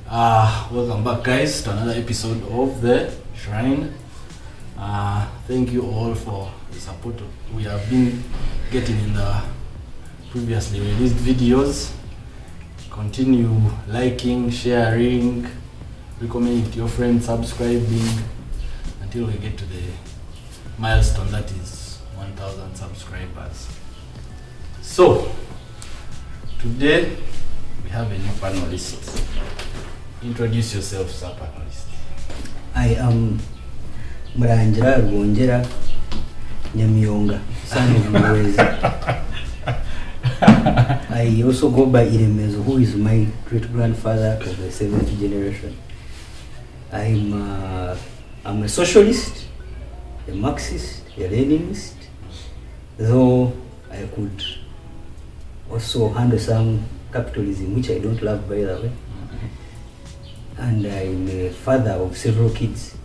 Welcome back, guys, to another episode of the Shrine. Thank you all for the support we have been getting in the previously released videos. Continue liking, sharing, recommending it to your friends, subscribing until we get to the milestone that is 1,000 subscribers. So today we have a new panelist. Introduce yourself, sir, panelist. I am Mranjira Rwongera Nyamiyonga, son of Mwezi. I also go by Iremeezo, who is my great-grandfather of the 7th generation. I'm a socialist, a Marxist, a Leninist, though I could also handle some capitalism, which I don't love, by the way. And I'm a father of several kids.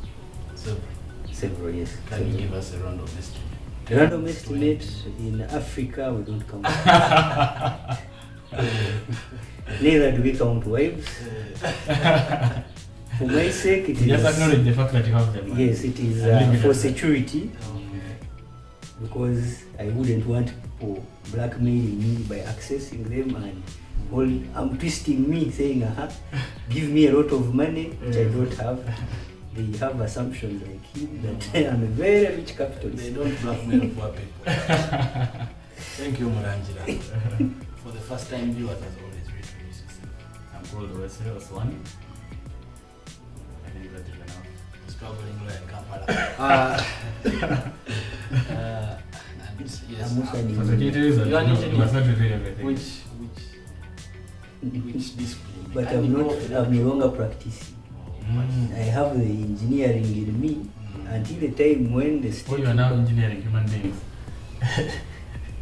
Several, yes. Can you give us a random estimate? A random estimate in Africa, we don't count. Neither do we count wives. For my sake, it is. Just acknowledge the fact that you have them. Yes, it is for security. Okay. Because I wouldn't want people blackmailing me by accessing them and I'm twisting me, saying, give me a lot of money, which I don't have. They have assumptions like him that I'm a very rich capitalist. They don't blackmail poor people. Thank you, Muranjira. For the first time viewers, as always, reintroduce yourself. I'm called OS1. I think that is enough. Struggling lawyer in Kampala. And yes, I'm also an For security reasons, You are an no, engineer. you must not reveal everything. which discipline? But I I'm know no longer practicing. I have the engineering in me until the time when the state... Oh, you are now engineering human beings.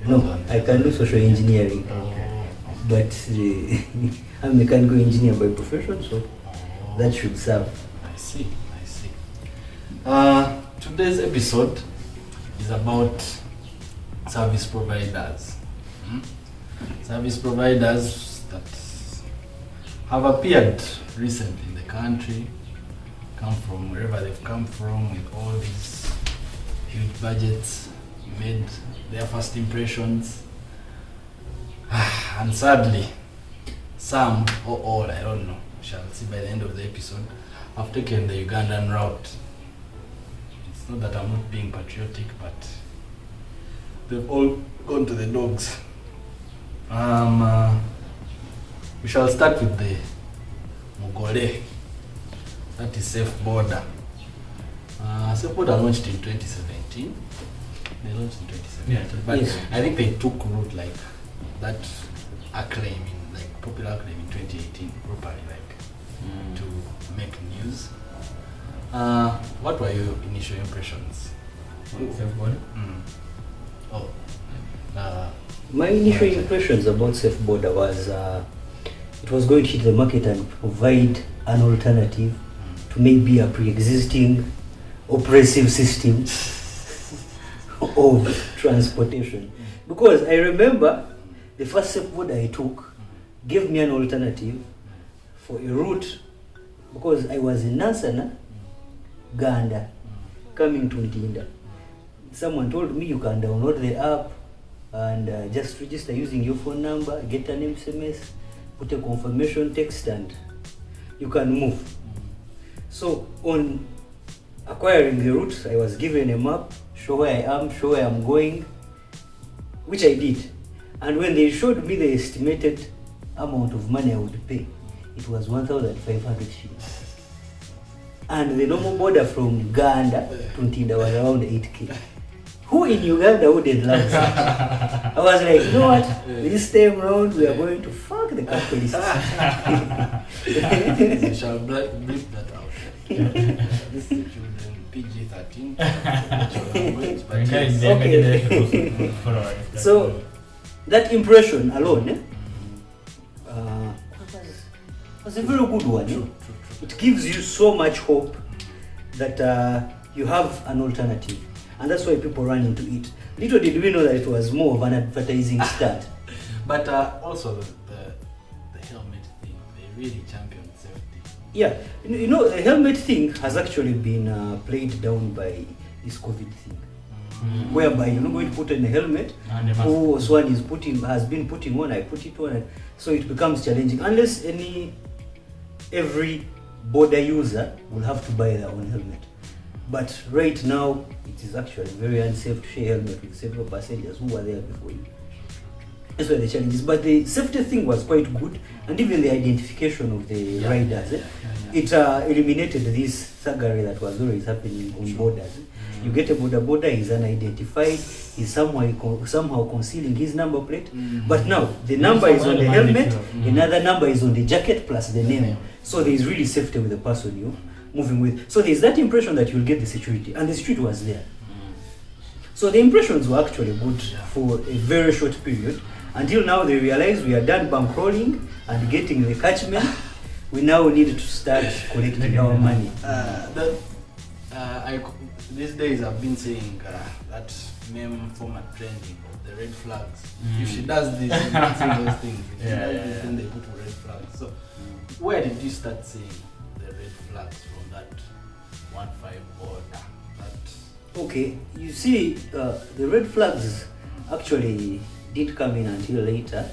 No, I can do social engineering. Okay. But I'm a mechanical engineer by profession, so that should serve. I see. Today's episode is about service providers. Service providers that have appeared recently in the country, come from wherever they've come from with all these huge budgets, made their first impressions. And sadly, some or all, I don't know, we shall see by the end of the episode, have taken the Ugandan route. It's not that I'm not being patriotic, but they've all gone to the dogs. We shall start with the Mugole, that is Safeboda. Safeboda launched in 2017. They launched in 2017, Yeah, but yes. I think they took root like that acclaim, like popular acclaim in 2018, properly, like to make news. What were your initial impressions? Safeboda? My initial impressions about Safeboda was it was going to hit the market and provide an alternative to maybe a pre-existing oppressive system of transportation. Because I remember the first Safeboda I took gave me an alternative for a route, because I was in Nansana, Ganda, coming to Ndinda. Someone told me you can download the app and just register using your phone number, get an SMS, put a confirmation text, and you can move. So on acquiring the route, I was given a map, show where I am, show where I'm going, which I did. And when they showed me the estimated amount of money I would pay, it was 1,500 shillings. And the normal border from Uganda to Ntinda was around 8K. Who in Uganda wouldn't love that? I was like, you know what? This time round, we are going to fuck the capitalists. We shall bleep that out. This is children PG-13. So, that impression alone was a very good one. True. It gives you so much hope that you have an alternative. And that's why people run into it. Little did we know that it was more of an advertising stunt. But also the helmet thing, they really championed safety. Yeah, you know, the helmet thing has actually been played down by this COVID thing, whereby you're not going to put on a helmet. And the mask. Who Swan has been putting on, I put it on, so it becomes challenging unless every border user will have to buy their own helmet. But right now, it is actually very unsafe to share helmet with several passengers who were there before you. That's where the challenge is. But the safety thing was quite good, and even the identification of the riders, it eliminated this thuggery that was always happening on borders. You get a border, he's unidentified, he's somehow concealing his number plate. But now, the number is on the helmet, another number is on the jacket plus the name. So there is really safety with the person you're moving with. So there's that impression that you'll get the security, and the security was there. So the impressions were actually good for a very short period, until now they realize we are done bankrolling and getting the catchment. We now need to start collecting our money. These days I've been saying that meme format trending of the red flags. If she does this, she does those things. If she does this, then they put red flags. So where did you start seeing the red flags from that 1-5 border? Okay, you see, the red flags actually didn't come in until later,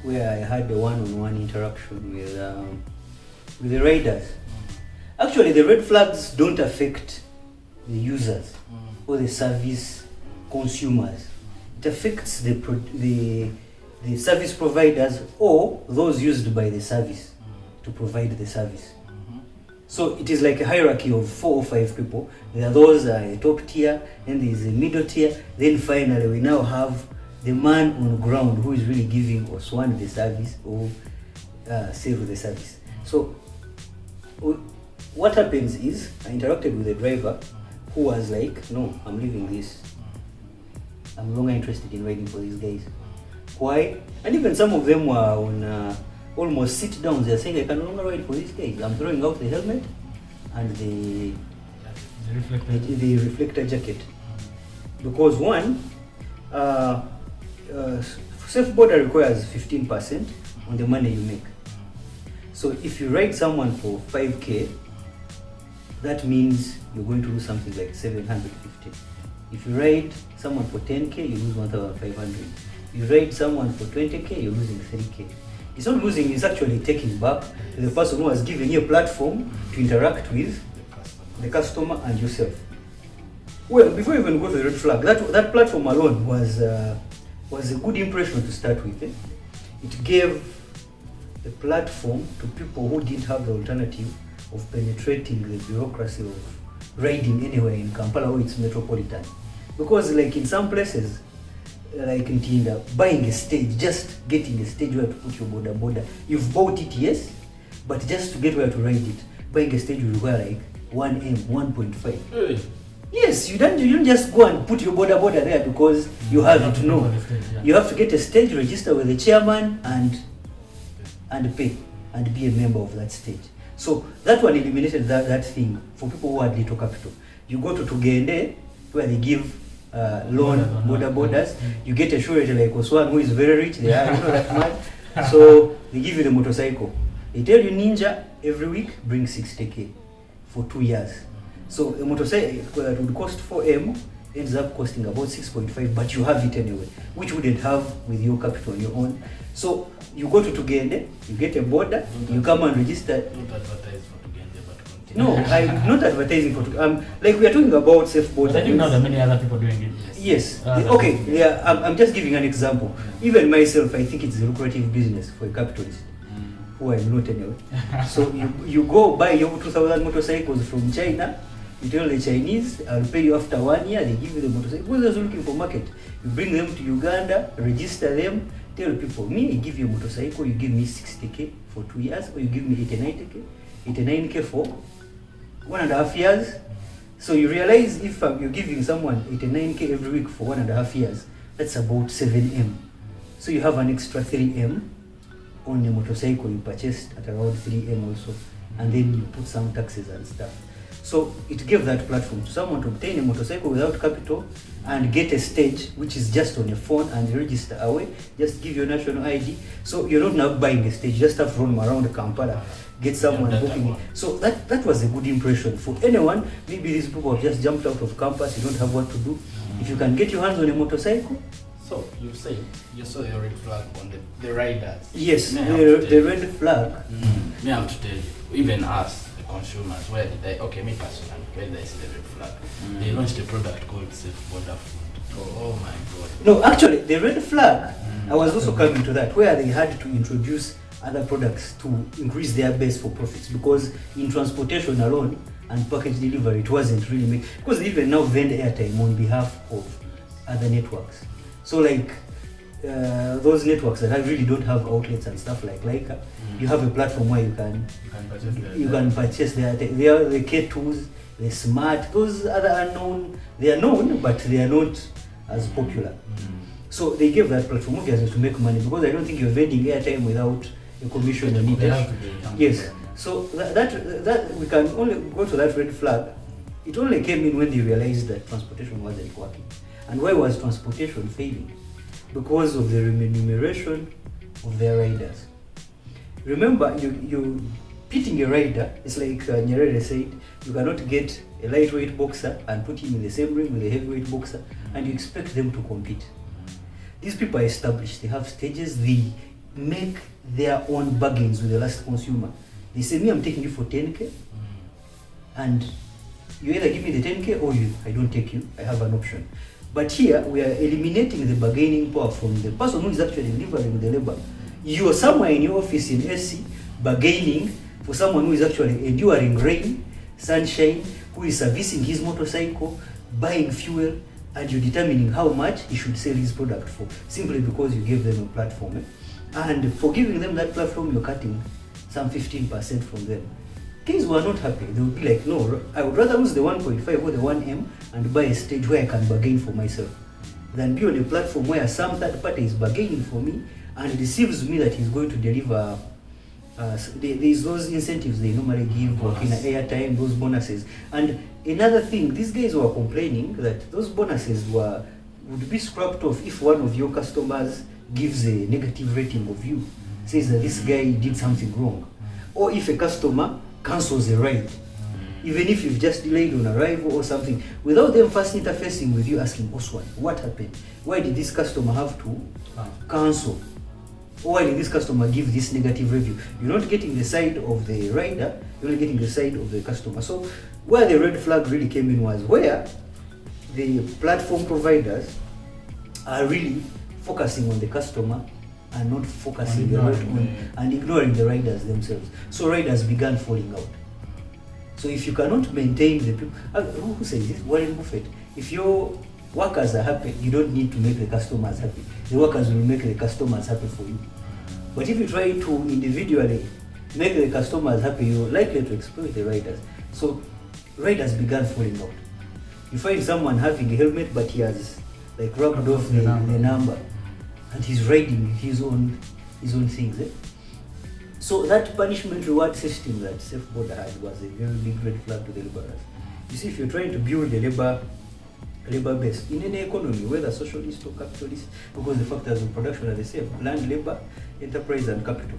where I had a one-on-one interaction with the riders. Actually, the red flags don't affect the users or the service consumers. It affects the service providers or those used by the service to provide the service. So it is like a hierarchy of 4 or 5 people. There are those top tier, then there is a middle tier, then finally we now have the man on the ground who is really giving or swan the service or save the service. So what happens is I interacted with the driver who was like, no, I'm leaving this. I'm no longer interested in riding for these guys. Why? And even some of them were on almost sit downs. They're saying I can no longer ride for these guys. I'm throwing out the helmet and the reflector jacket. Because one, Safeboda requires 15% on the money you make. So if you ride someone for 5k, that means you're going to lose something like 750. If you ride someone for 10k, you lose 1,500. You ride someone for 20k, you're losing 3k. It's not losing, it's actually taking back the person who has given you a platform to interact with the customer and yourself. Well, before you even go to the red flag, that platform alone was a good impression to start with. It gave a platform to people who didn't have the alternative of penetrating the bureaucracy of riding anywhere in Kampala or its metropolitan. Because like in some places, like in Tinda, buying a stage, just getting a stage where to put your border. You've bought it, yes, but just to get where to ride it, buying a stage will require like 1M, 1.5. Hey. Yes, you don't just go and put your border there because you have it. No, you have to get a stage, register with the chairman, and pay and be a member of that stage. So that one eliminated that thing for people who had little capital. You go to Tugende where they give loan borders. You get a surety like Oswan who is very rich. They are that man. So they give you the motorcycle. They tell you Ninja every week bring 60k for 2 years. So a motorcycle that would cost 4M ends up costing about 6.5, but you have it anyway, which you wouldn't have with your capital on your own. So you go to Tugende, you get a border, you come and register. Not advertise for Tugende, but continue. No, I'm not advertising for like we are talking about Safeboda. But I think now there are many other people doing it. Yes. Okay. Yeah. I'm just giving an example. Even myself, I think it's a lucrative business for a capitalist, who I'm not anyway. So you go buy your 2,000 motorcycles from China. You tell the Chinese, I'll pay you after 1 year. They give you the motorcycle. Who's looking for market? You bring them to Uganda, register them. Tell people, me, I give you a motorcycle. You give me 60k for 2 years, or you give me 89k for 1.5 years. So you realize if you're giving someone 89k every week for 1.5 years, that's about 7M. So you have an extra 3M on the motorcycle you purchased at around 3M also, and then you put some taxes and stuff. So it gave that platform to someone to obtain a motorcycle without capital and get a stage which is just on your phone and register away, just give your national ID. So you're not now buying a stage, you just have to roam around Kampala, get someone booking it. So that was a good impression for anyone. Maybe these people have just jumped out of campus, you don't have what to do. If you can get your hands on a motorcycle. So you say you saw your red flag on the riders. Yes, the red flag. Me have to tell you, even us, the consumers, where did they, okay, me personally, where did I see the red flag? They launched a product called Safeboda food. Oh my god. No, actually, the red flag, I was also coming to that, where they had to introduce other products to increase their base for profits, because in transportation alone and package delivery, it wasn't really making, because they even now vend airtime on behalf of other networks. So like those networks that really don't have outlets and stuff like you have a platform where you can purchase their the K2s, the Smart, those other unknown, they are known but they are not as popular. So they gave that platform obviously to make money, because I don't think you're vending airtime without a commission on it. Yes. So that we can only go to that red flag. It only came in when they realized that transportation wasn't working. And why was transportation failing? Because of the remuneration of their riders. Remember, you pitting a rider, it's like Nyerere said, you cannot get a lightweight boxer and put him in the same ring with a heavyweight boxer and you expect them to compete. These people are established, they have stages, they make their own bargains with the last consumer. They say, me, I'm taking you for 10K, and you either give me the 10K or I don't take you, I have an option. But here, we are eliminating the bargaining power from the person who is actually delivering the labor. You are somewhere in your office in SC, bargaining for someone who is actually enduring rain, sunshine, who is servicing his motorcycle, buying fuel, and you're determining how much he should sell his product for, simply because you gave them a platform. And for giving them that platform, you're cutting some 15% from them. Kids were not happy. They would be like, no, I would rather lose the 1.5 or the 1M and buy a stage where I can bargain for myself than be on a platform where some third party is bargaining for me and deceives me that he's going to deliver. There's those incentives they normally give, working airtime, those bonuses. And another thing, these guys were complaining that those bonuses would be scrapped off if one of your customers gives a negative rating of you, says that this guy did something wrong, or if a customer cancels a ride, even if you've just delayed on arrival or something, without them first interfacing with you, asking, Oswan, what happened? Why did this customer have to cancel? Or why did this customer give this negative review? You're not getting the side of the rider, you're only getting the side of the customer. So where the red flag really came in was where the platform providers are really focusing on the customer and not focusing a lot on and ignoring the riders themselves. So riders began falling out. So if you cannot maintain the people, who says this? Warren Buffett. If your workers are happy, you don't need to make the customers happy. The workers will make the customers happy for you. But if you try to individually make the customers happy, you're likely to exploit the riders. So riders began falling out. You find someone having a helmet, but he has like rubbed off the number, and he's riding his own things. So that punishment reward system that Safeboda had was a very big red flag to the laborers. You see, if you're trying to build a labor base in any economy, whether socialist or capitalist, because the factors of production are the same: land, labor, enterprise, and capital.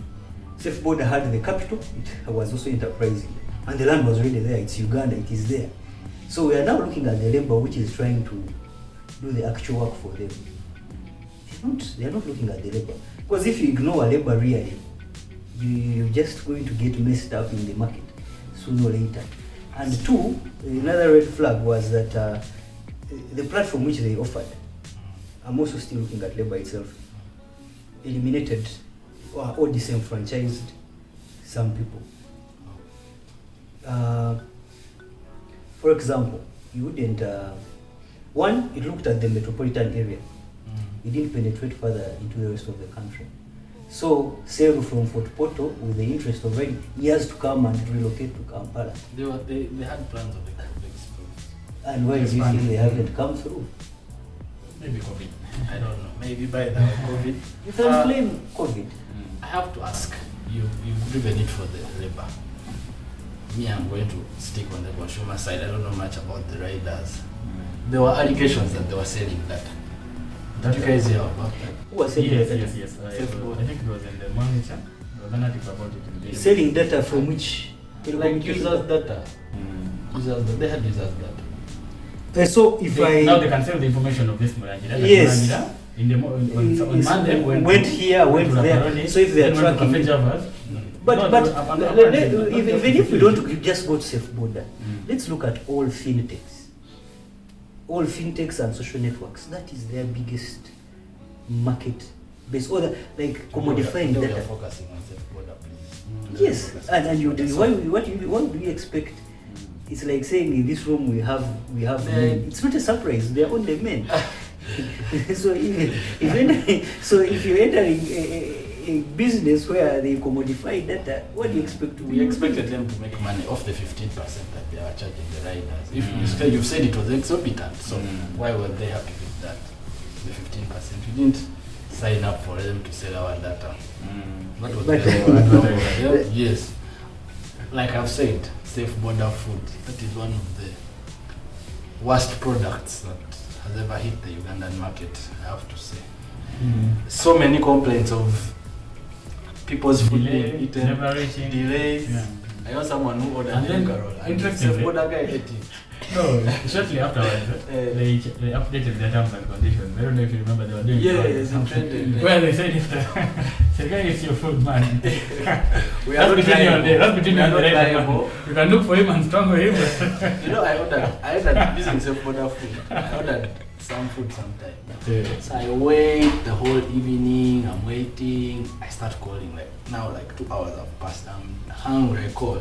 Safeboda had the capital; it was also enterprising, and the land was really there. It's Uganda; it is there. So we are now looking at the labor which is trying to do the actual work for them. They are not looking at the labor, because if you ignore labor really, you're just going to get messed up in the market sooner or later. And two, another red flag was that the platform which they offered, I'm also still looking at labor itself, eliminated or disenfranchised some people. For example, you wouldn't, one, it looked at the metropolitan area. It didn't penetrate further into the rest of the country. So, Sale from Fort Portal, with the interest of rain, he has to come and relocate to Kampala. They had plans of explore. And why do you think they haven't come through? Maybe COVID. I don't know. Maybe by the COVID. You can blame COVID. I have to ask. You've driven it for the labor. me, I'm going to stick on the consumer side. I don't know much about the riders. There were allegations that they were selling data. Did you guys hear about that? Who was selling Yes, data? yes. I think it was in the monitor. There was an article about it in the Selling data from which? Like users data. Users data. They had users data. So if now they can sell the information of this Murangida. Yes. In the on Monday went here, went there. So if they are tracking, but even if we don't just go to Safeboda, let's look at all fintechs. All fintechs and social networks. That is their biggest market base. Or like commodifying We are data. focusing on Safeboda, please. Yes, and you do, what do you expect? It's like saying in this room we have men. It's not a surprise. They are only men. So if you're entering a business where they commodify data, what do you expect to? We expected them to make money off the 15% that they are charging the riders. If you've said it was exorbitant, so why were they happy with that? The 15%. We didn't sign up for them to sell our data. What was the yes. Like I've said, Safeboda food. That is one of the worst products that has ever hit the Ugandan market, I have to say. So many complaints of people's food being eaten, never reaching, delays. Yeah. I know someone who ordered And then, Carol. interestingly, Safeboda guy ate it. No, shortly afterwards, they updated their terms and conditions. I don't know if you remember, they were doing Yes, in trending. where they said if the guy is your food man, We are not between you and liable. between We you are and the not right man. liable. You can look for him and strangle him. You know, I ordered using Safeboda food. I ordered some food sometime. So I wait the whole evening, I'm waiting. I start calling, like now like 2 hours have passed. I'm hungry, I call.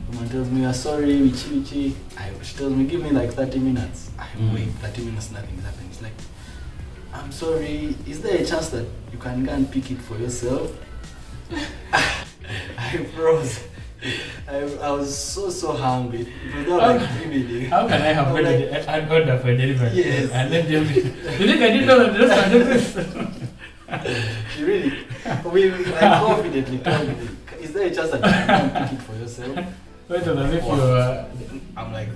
Someone tells me, sorry, Wichi. She tells me, give me like 30 minutes. I wait 30 minutes, nothing is happening. It's like, I'm sorry, is there a chance that you can go and pick it for yourself? I froze. I was so hungry. It was not like vivid. How can I have made an order for delivery? Yes. And then you think I didn't know that the restaurant did this? You really, I confidently told me, is there a chance that you can pick it for yourself? Wait till as if you were... I'm like,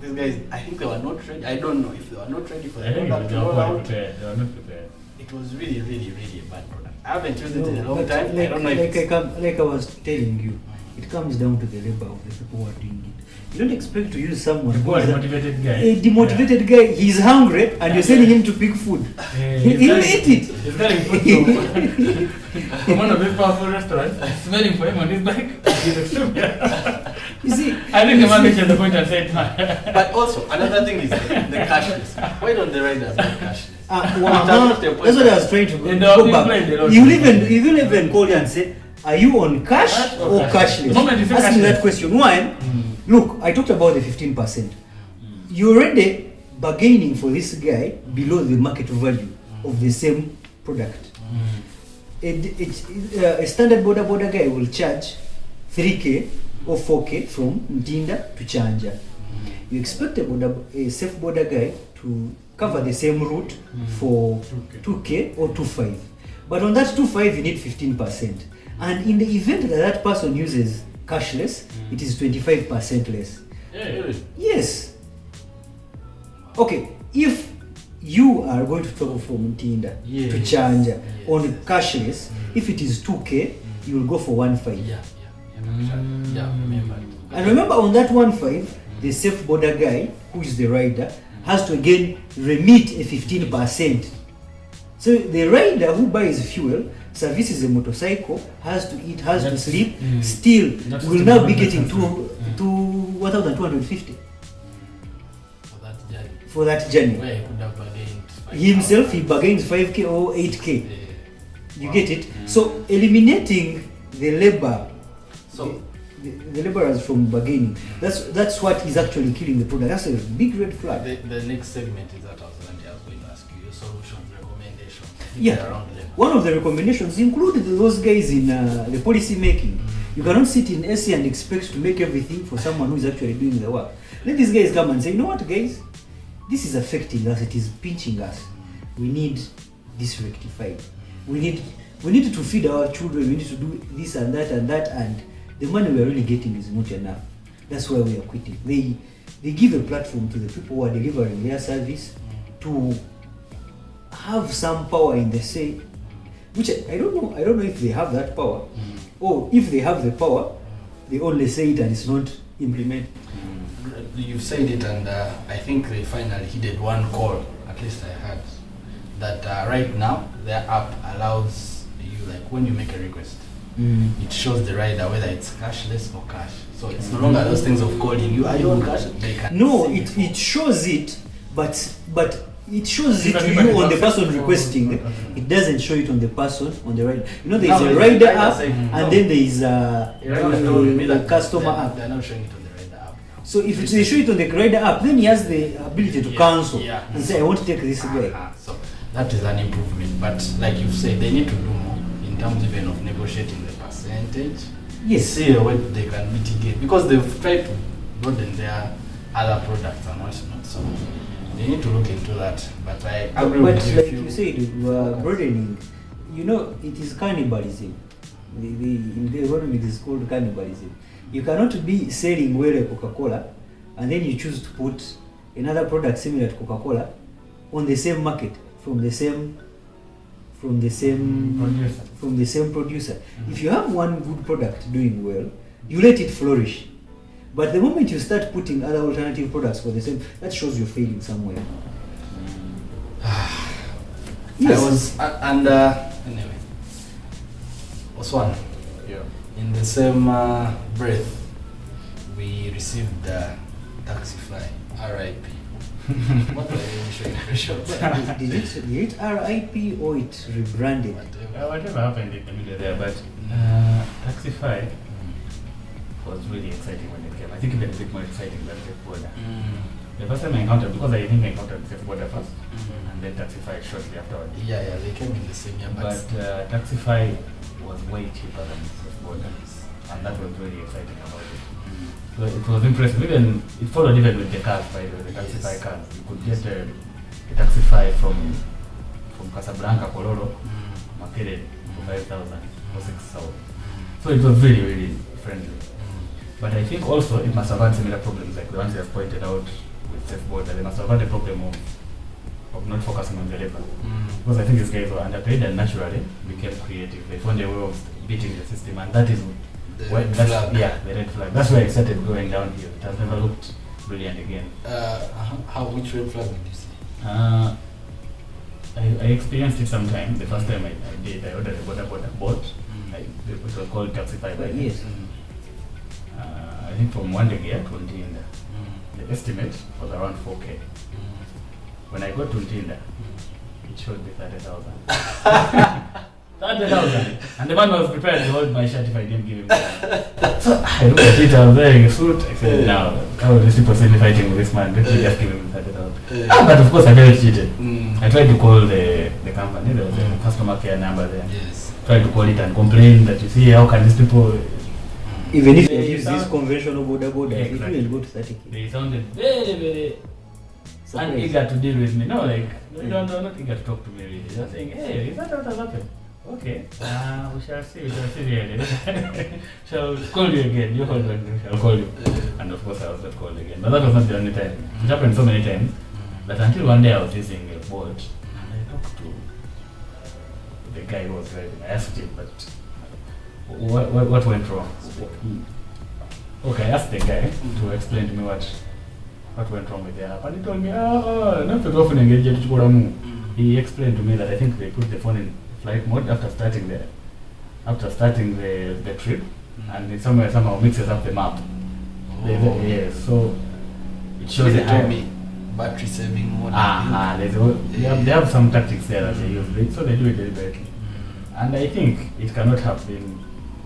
these guys, I think they were not ready. I don't know if they were not ready for I the think product they to roll were out. prepared. They were not prepared. It was really a bad product. I haven't used it in a long But time. I don't know if it's... like I was telling you, it comes down to the labor of the people who are doing it. You don't expect to use someone who What is a motivated guy. a demotivated guy. He's hungry, and you're sending him to pick food. He'll eat it. He's getting food from one of these powerful restaurants. Smelling for him on his bike. He's extreme. You see, I think the man reached the point and said, man. But also, another thing is the cashless. Why don't the riders go cashless? that's what I was trying to In the go opening back. plane, they don't You do even call you and say, are you on cash or cashless? The moment you say Ask me that cashless. question. One, look, I talked about the 15%. You're already bargaining for this guy below the market value of the same product. A standard border guy will charge 3K or 4K from Mtinda to Chanja. You expect a safe border guy to cover the same route for 2K or 2.5. But on that 2.5 you need 15%. And in the event that that person uses cashless, it is 25% less. Yeah. Yes. Okay, if you are going to travel from Mtinda to Chanja on cashless, if it is 2K, you will go for 1.5. Yeah, remember. And remember, on that 1.5, the safe border guy, who is the rider, has to again remit a 15%. So the rider who buys fuel, services a motorcycle, has to eat, has to sleep, still will now be getting to 1,250 for that journey. Where he could have bargained 5,000. Himself, he bargains 5K or 8K. You get it? So eliminating the labor, So the laborers from bargaining, that's what is actually killing the product. That's a big red flag. the next segment is that I was going to ask you your solutions, recommendations. Yeah. Around them. One of the recommendations included those guys in the policy making. You cannot sit in SC and expect to make everything for someone who is actually doing the work. Let these guys come and say, you know what, guys, this is affecting us. It is pinching us. We need this rectified. We need to feed our children. We need to do this and that, and the money we are really getting is not enough. That's why we are quitting. They give a platform to the people who are delivering their service to have some power in the say, which I don't know if they have that power, or if they have the power, they only say it and it's not implemented. You've said it, and I think they finally heeded one call, at least I heard, that right now their app allows you, like when you make a request, it shows the rider whether it's cashless or cash. So it's no longer those things of calling you, are you on cash? They can No, see it shows it, but it shows it to you on the person requesting. It doesn't show it on the person on the rider. You know, there is a rider app, and then there is a customer app. They're not showing it on the rider app. So if they show it on the rider app, then he has the ability to cancel and say, I want to take this guy. So that is an improvement, but like you said, they need to do more in terms even of negotiating the percentage. Yes. See a way they can mitigate, because they've tried to broaden their other products and whatnot. So they need to look into that. But I agree But with you. like you said, broadening, you know, it is cannibalism. In the economy, it is called cannibalism. You cannot be selling well a Coca-Cola and then you choose to put another product similar to Coca-Cola on the same market from the same producer. If you have one good product doing well, you let it flourish. But the moment you start putting other alternative products for the same, that shows you're failing somewhere. Yes. Anyway, Oswan. Yeah. In the same breath, we received the Taxify, RIP. What were your initial impressions? Did it RIP or it rebranded? Whatever happened in the middle there, but Taxify was really exciting when it came. I think even a bit more exciting than Safeboda. The first time I encountered, because I think I encountered Safeboda first, and then Taxify shortly afterwards. Yeah, they came in the same year, But Taxify was way cheaper than Safeboda, and that was really exciting about it. So it was impressive. Even it followed even with the cars, by the way, the Taxify cars. You could get a Taxify from Casablanca, Kololo, Makerere for 5,000 or 6,000. So it was really, really friendly. But I think also it must have had similar problems like the ones you have pointed out with Safeboda. They must have had a problem of not focusing on the labor. Because I think these guys were underpaid and naturally became creative. They found a way of beating the system, and that is the red flag. Yeah, the red flag. That's why it started going downhill. It has never looked brilliant again. Which red flag did you see? I experienced it sometime. The first time I ordered a Boda boat. It was called Taxify by then. Yes. I think from one day to Ntinda. The estimate was around 4K. When I got to Ntinda, it showed me 30,000. 30,000! And the man was prepared to hold my shirt if I didn't give him that. So I looked at it, I was wearing a suit. I said, now, how will these people see me fighting with this man? Let me just give him 30,000. But of course, I felt cheated. I tried to call the company, there was a customer care number there. Yes. Tried to call it and complain that, you see, how can these people. Even if they use this conventional boda, Exactly. it will go to 30K. They sounded very, very uneager to deal with me. No, like, they're not eager to talk to me really. They're saying, hey, is that what has happened? Okay, we shall see really. Shall call you again, you hold on, we shall call you. And of course I was not called again. But that was not the only time. It happened so many times that until one day I was using a boat and I talked to the guy who was driving. I asked him, but what went wrong? Okay, I asked the guy to explain to me what went wrong with the app. And he told me, not to go for engage. He explained to me that I think they put the phone in flight mode after starting the trip, and it somehow mixes up the map. So it shows They told me battery saving mode. They have some tactics there that they use, so they do it deliberately. And I think it cannot have been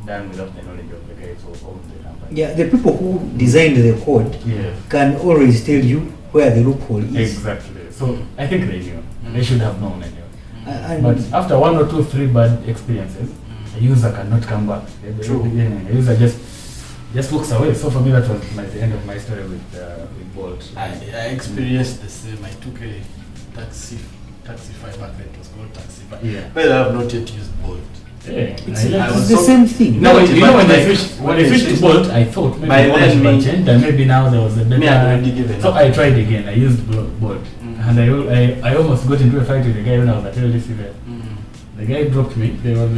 done without the knowledge of the guys who own the company. Yeah, the people who designed the code can always tell you where the loophole is. Exactly. So I think they knew. They should have known anyway. But after 1 or 2, 3 bad experiences, a user cannot come back. True. A user just walks away. So for me, that was the end of my story with Bolt. I experienced the same. I took a Taxify back then. It was called Taxify. Yeah. But I have not yet used Bolt. Yeah, It's the same thing. No, But you know when like, they switched to Bolt, I thought maybe by Bolt then should me- change, and maybe now there was a better. Me, I'd already given so up. I tried again. I used Bolt, and I almost got into a fight with the guy when I was at LDC there. The guy dropped me. There was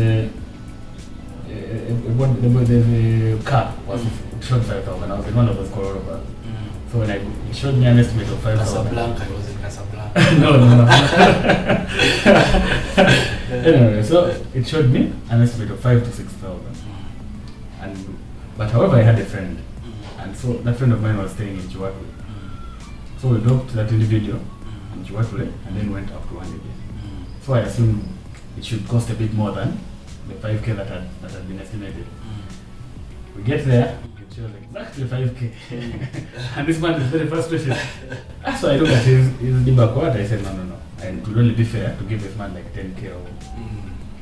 the car was showed 5,000. I was in one of those Corolla cars. So when it showed me an estimate of 5,000. Casablanca, it was in Casablanca. no. Anyway, so it showed me an estimate of 5,000 to 6,000. But however, I had a friend, and so that friend of mine was staying in Chihuahua. So we dropped that individual in Chihuahua and then went up to 1 again. So I assumed it should cost a bit more than the 5K that had been estimated. We get there, it shows exactly 5K. And this man is very frustrated. So I look at his Dibakwa, I said, no. And it would only be fair to give this man like 10K or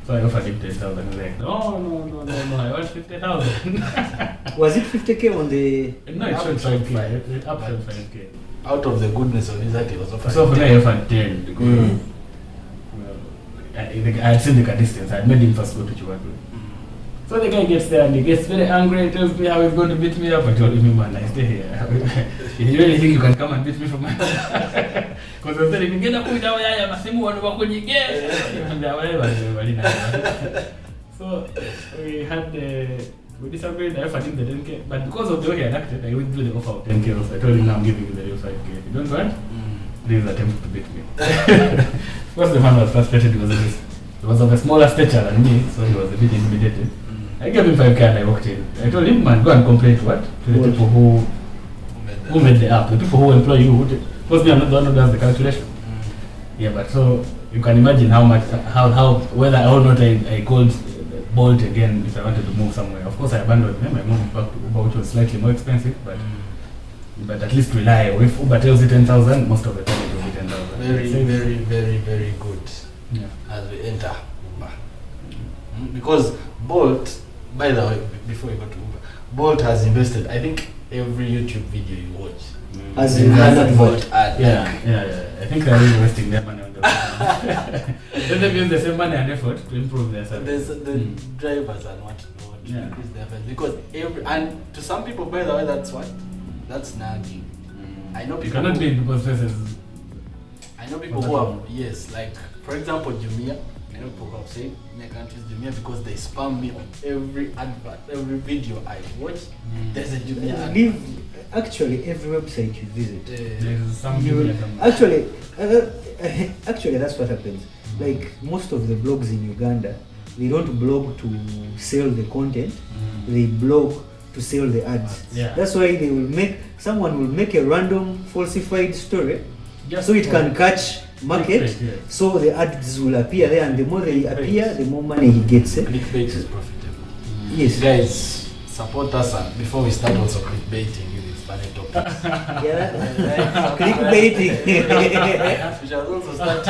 so I offered him 10,000. He's like, no, I want 50,000. Was it 50K on the... No, it showed 5K. It up showed 5K. Out of the goodness of his heart, he was offering. So for me, I offered 10 because I had seen the distance. I had made him first go to Chihuahua. So the guy gets there and he gets very angry, tells me how he's going to beat me up. I told him, man, I stay here. You really think you can come and beat me from my because I was telling him, get up with our yaya, Masimu, and so we disagreed. I offered him the 10K, but because of the way he had acted, I withdrew the offer of 10K. Also, I told him, now I'm giving you the real 5K. If you don't want, please attempt to beat me. Because the man was frustrated because he was of a smaller stature than me, so he was a bit intimidated. I gave him 5K and I walked in. I told him, man, go and complain to what? To the people who made the app, the people who employ you. Because me, I'm not the one who does the calculation. Yeah, but so you can imagine how whether or not I called Bolt again if I wanted to move somewhere. Of course, I abandoned them. I moved back to Uber, which was slightly more expensive, but at least rely. If Uber tells you 10,000, most of the time it will be 10,000. Very good. Yeah. As we enter Uber. Because Bolt, by the way, before we go to Uber, Bolt has invested, I think, every YouTube video you watch. As It in has an a Bolt ad. Yeah. I think they're really wasting their money on the Let them use the same money and effort to improve their service. There's the drivers and what to Yeah. increase their fares. Because and to some people, by the way, that's nagging. I know You people cannot who- be in people's faces. I know people who have, yes, like, for example, Jumia. I know people who have said, I can't use Jumia because they spam me on every advert, every video I watch. There's a Jumia advert. Actually, every website you visit, There's some you people will, that actually that's what happens. Like most of the blogs in Uganda, they don't blog to sell the content, they blog to sell the ads. Yeah. That's why someone will make a random falsified story Just so it for- can catch market. Clickbait, yeah. So the ads will appear there, and the more they appear, the more money he gets. Clickbait is profitable. Yes. Guys, support us and before we start also clickbaiting with these funny topics. Yeah. Clickbaiting. We shall also start.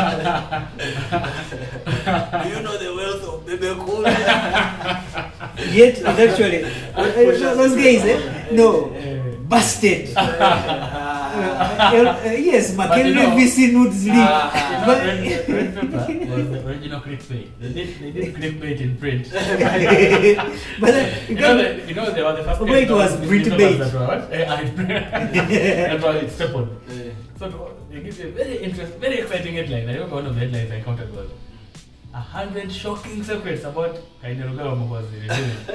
Do you know the wealth of Bebe Cool? Yet it's actually those guys, no, busted. Yes, But you McKinley know- VC nudes leak. Red Pepper was the original clickbait. They did clickbait in print. But You know they were the first. But it was print bait. That were what? That's why it's stapled. So they give you a very exciting headline. I remember one of the headlines I counted was 100 shocking secrets about Kainerugaba was revealing. I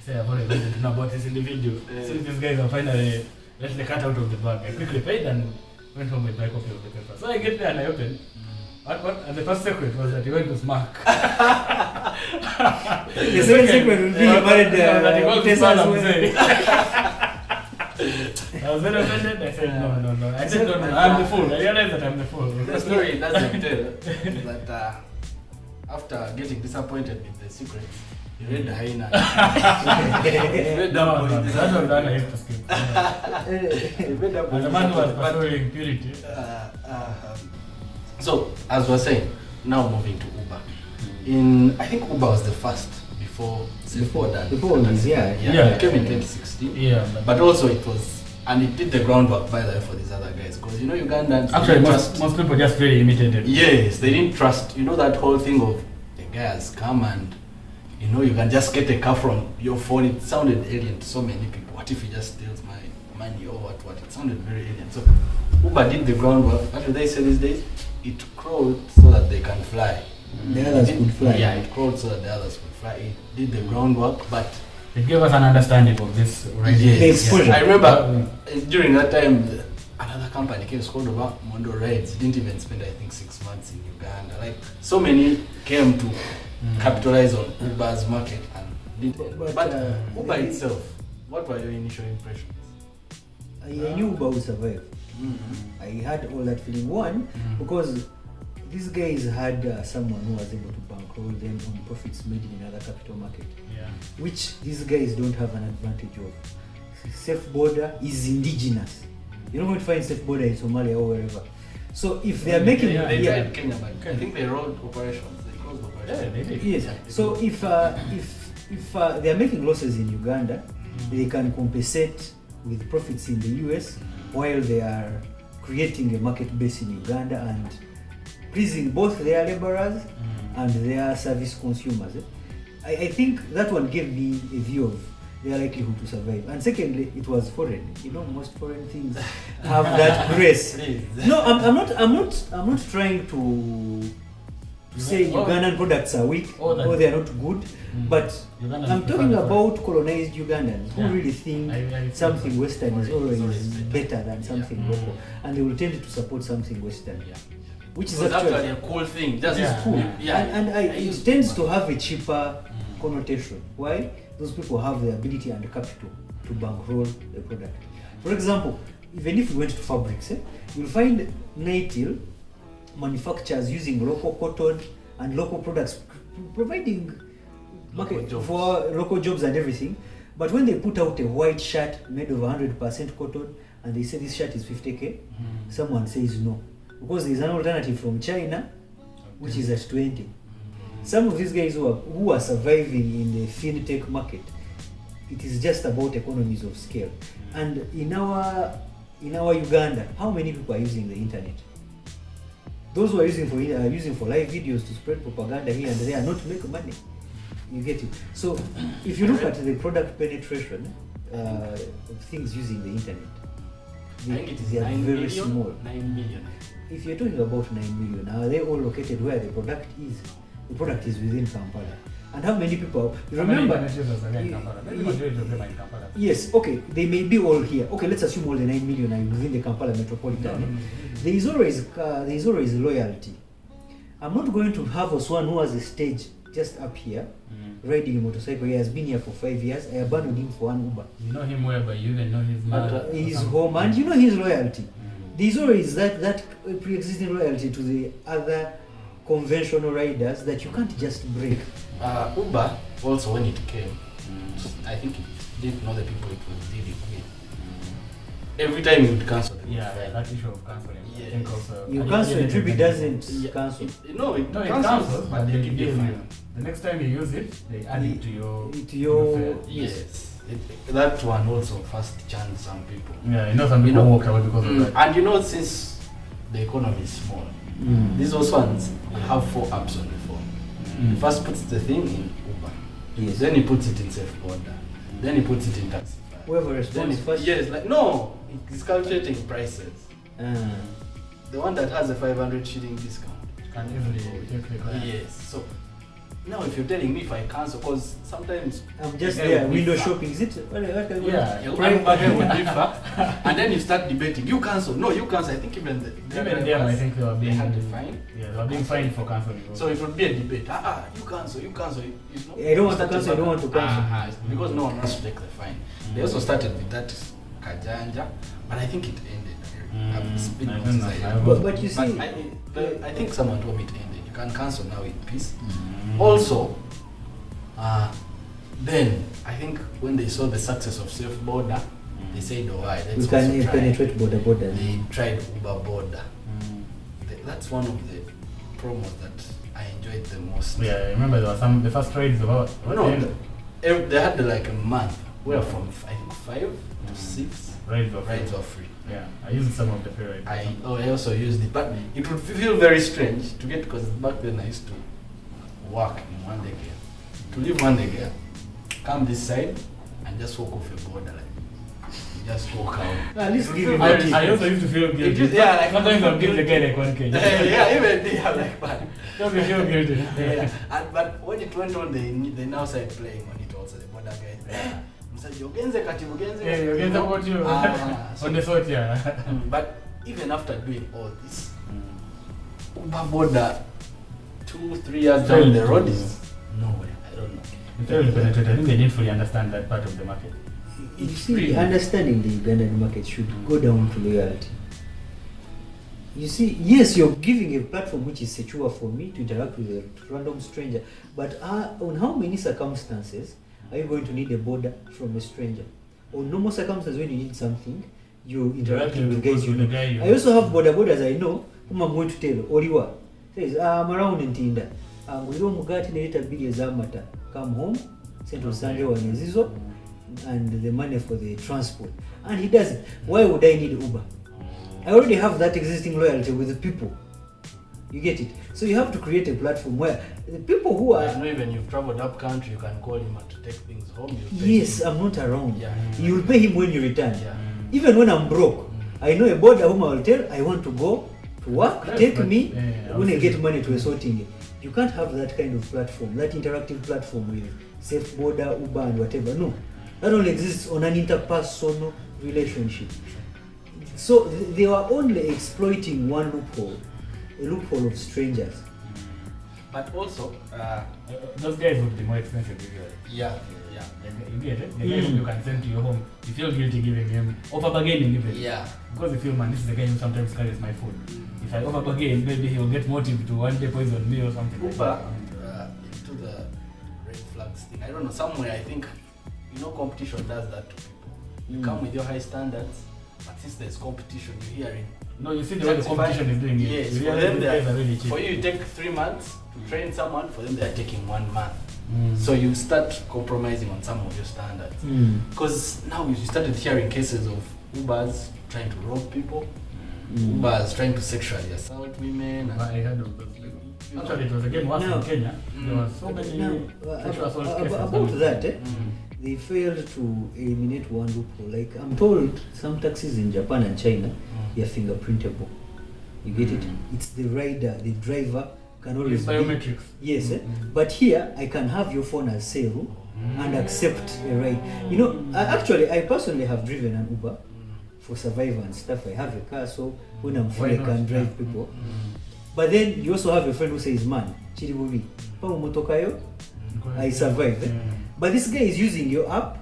said I've already wanted to know about this individual. So these guys are finally let the cat out of the bag. I quickly paid and went home with my copy of the paper. So I get there and I open. What? And the first secret was that he went to smack. the second secret will be he married that he goes to Tessa as Salam well. Mzee. I was very offended. I said, no. I said, no, I'm the fool. I realized that I'm the fool. The story doesn't tell that after getting disappointed with the secret, he read the hyena. He read No, that boy. that was done. I have to skip. He read that boy. And the man was pursuing purity. So, as we were saying, now moving to Uber. I think Uber was the first before Safeboda. Before this, yeah. It came in 2016. Yeah. But also it was, and it did the groundwork, by the way, for these other guys. Because, Ugandans... they Actually, didn't most people just really imitated. Yes, they didn't trust, that whole thing of the guy has come and you know, you can just get a car from your phone. It sounded alien to so many people. What if he just steals my money or what? It sounded very alien. So Uber did the groundwork. What do they say these days? It crawled so that they can fly. The others could fly. Yeah, it crawled so that the others could fly. It did the groundwork, but It gave us an understanding of this already. yes. The exposure. I remember during that time, another company came, it's called Mondo Rides. Didn't even spend, I think, 6 months in Uganda. Like, so many came to capitalize on Uber's market. And but Uber itself, what were your initial impressions? I knew Uber would survive. I had all that feeling. One, because these guys had someone who was able to bankroll them on profits made in another capital market, which these guys don't have an advantage of. Safeboda is indigenous. You're not going to find Safeboda in Somalia or wherever. So if they are making, They tried Kenya, but I think they rolled operations. They closed operations. Yeah, they did. yes. So if they are making losses in Uganda, they can compensate with profits in the US while they are creating a market base in Uganda and pleasing both their laborers and their service consumers. I think that one gave me a view of their likelihood to survive. And secondly, it was foreign. You know, most foreign things have that grace. No, I'm not trying to say Ugandan products are weak or they are not good, but Ugandans I'm prefer talking the about colonized Ugandans who really think I something Western is always better. better than something local, and they will tend to support something Western, which is So it's actually actually a cool thing. Just it's cool. Yeah. It tends to have a cheaper connotation. Why? Those people have the ability and the capital to bankroll the product. For example, even if we went to fabrics, you'll find Natil manufacturers using local cotton and local products, providing market for local jobs and everything. But when they put out a white shirt made of 100% cotton and they say this shirt is 50k, someone says no, because there's an alternative from China which is at 20. Some of these guys who are surviving in the fintech market, it is just about economies of scale. And in our Uganda, how many people are using the internet? Those who are using for live videos to spread propaganda here and there, not to make money. You get it. So if you look at the product penetration of things using the internet, I think it is they are 9 very million, small. 9 million. If you're talking about 9 million, are they all located where the product is? The product is within Kampala. And how many people? Remember? Yes, okay, they may be all here. Okay, let's assume all the 9 million are within the Kampala metropolitan. There is always loyalty. I'm not going to have one who has a stage just up here, riding a motorcycle. He has been here for 5 years. I abandoned him for one Uber. You know him well, but you even know his mother. His home, and you know his loyalty. There's always that pre-existing loyalty to the other conventional riders that you can't just break. Uber also, when it came, I think it didn't know the people it was dealing with. Every time you would cancel them. That issue of cancelling. Yes. I think also, You cancel a trip, it doesn't cancel. It cancels, but they give you a fine. The next time you use it, they add it to your fare. Yes. That one also first churned some people. Yeah, you know some people walk away because of that. And you know, since the economy is small, these ones have 4 apps on the phone. He first puts the thing in Uber. Yes. Then he puts it in Safeboda. Then he puts it in Taxify. Whoever responds first. Yes, like no, he's calculating prices. The one that has a 500 shilling discount Can easily take the client. Yes. So now if you're telling me if I cancel, because sometimes I'm just there window shopping. Is it? And then you start debating. You cancel. No, you cancel. I think even them, I think they were being had to fine. Yeah, they were being fined for cancelling. So it would be a debate. You cancel. You cancel. I don't want to cancel. I don't want to cancel. Because no one wants to take the fine. They also started with that Kajanja, but I think it ended. But you see, I think someone told me it ended. You can cancel now in peace. Also, then I think when they saw the success of Safeboda, they said, "Oh, let's can penetrate border. They tried Uber Border. That's one of the promos that I enjoyed the most. Yeah, I remember there was the first trade is about. They had like a month where from I think 5 to 6 rides were free. Yeah, I used some of the free rides. I also used it, but it would feel very strange to get, because back then I used to work in one day. to leave one leg here, come this side, and just walk off a border like. Just walk out. At least give him I also used to feel guilty. Yeah, like sometimes I'll give the guy like 1K. Yeah, even they are like bad. Don't you feel guilty? But when it went on, they now started playing on it also. The border guys. Yogenze kati Yogenze. Yeah, Yogenze what you on the thought, yeah. But even after doing all this, Uber border 2-3 years down the road is nowhere. I don't know. It's very penetrated. I think they didn't fully understand that part of the market. You see, understanding the Ugandan market should go down to loyalty. You see, yes, you're giving a platform which is secure for me to interact with a random stranger, but on how many circumstances are you going to need a border from a stranger? On normal circumstances, when you need something, you interact with guys you know. I also have borders I know whom I'm going to tell. Oriwa says, I'm around in Tinda. We don't get later videos amata. Come home, Central Sunday or Nezizo, and the money for the transport. And he does it. Why would I need Uber? I already have that existing loyalty with the people. You get it? So you have to create a platform where the people who are... Not even you've traveled up country, you can call him to take things home. Yes, I'm not around. Yeah. You will pay him when you return. Yeah. Even when I'm broke, I know a border whom I will tell, I want to go to work, take me when I get money to a sorting. You can't have that kind of platform, that interactive platform with Safeboda, Uber and whatever. No. That only exists on an interpersonal relationship. So they were only exploiting one loophole, a loophole of strangers. But also, those guys would be more expensive if you're... Yeah. You get it? The guy whom you can send to your home, you feel guilty giving him, over bargaining even. Yeah. Because you feel, man, this is the guy who sometimes carries my food. If I over bargain, maybe he'll get motive to one day poison me or something. Uber, into the red flags thing. I don't know, somewhere I think, competition does that to people. You come with your high standards, but since there's competition, you're hearing. No, you see the way the competition is doing it. Yes, for them, for you, you take 3 months to train someone, for them, they're taking 1 month. So you start compromising on some of your standards. Because now you started hearing cases of Ubers trying to rob people, Ubers trying to sexually assault women. And I heard of those. Actually, it was again once in Kenya. There were so many sexual assault cases. About that, they failed to eliminate one loophole. Like I'm told, some taxis in Japan and China, they are fingerprintable. You get it? It's the rider, the driver can always biometrics. Yes, but here I can have your phone as sale and accept a ride. Actually, I personally have driven an Uber for Survivor and stuff. I have a car, so when I'm free, I can drive people. But then you also have a friend who says, man, Chiribubi, Pamumotokayo, I survived. But this guy is using your app,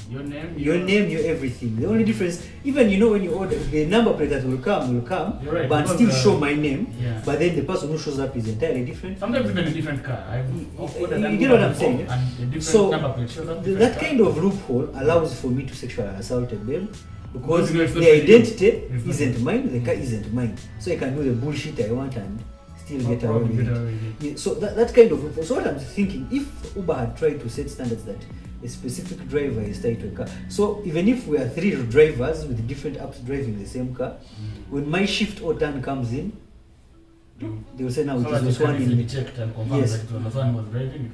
your name, your everything. The only difference, even when you order, the number plate that will come, right, but still show my name. Yeah. But then the person who shows up is entirely different. Sometimes even a different car. You get what I'm saying? And a different so number plate shows up. That kind of loophole allows for me to sexually assault them because the identity isn't mine, the car isn't mine. So I can do the bullshit I want and still get away with it. Yeah, so that kind of loophole. So what I'm thinking, if Uber had tried to set standards that a specific driver is tied to a car. So even if we are 3 drivers with different apps driving the same car, when my shift or turn comes in, they will say now it is Aswan in checked and confirmed that it was Aswan was driving.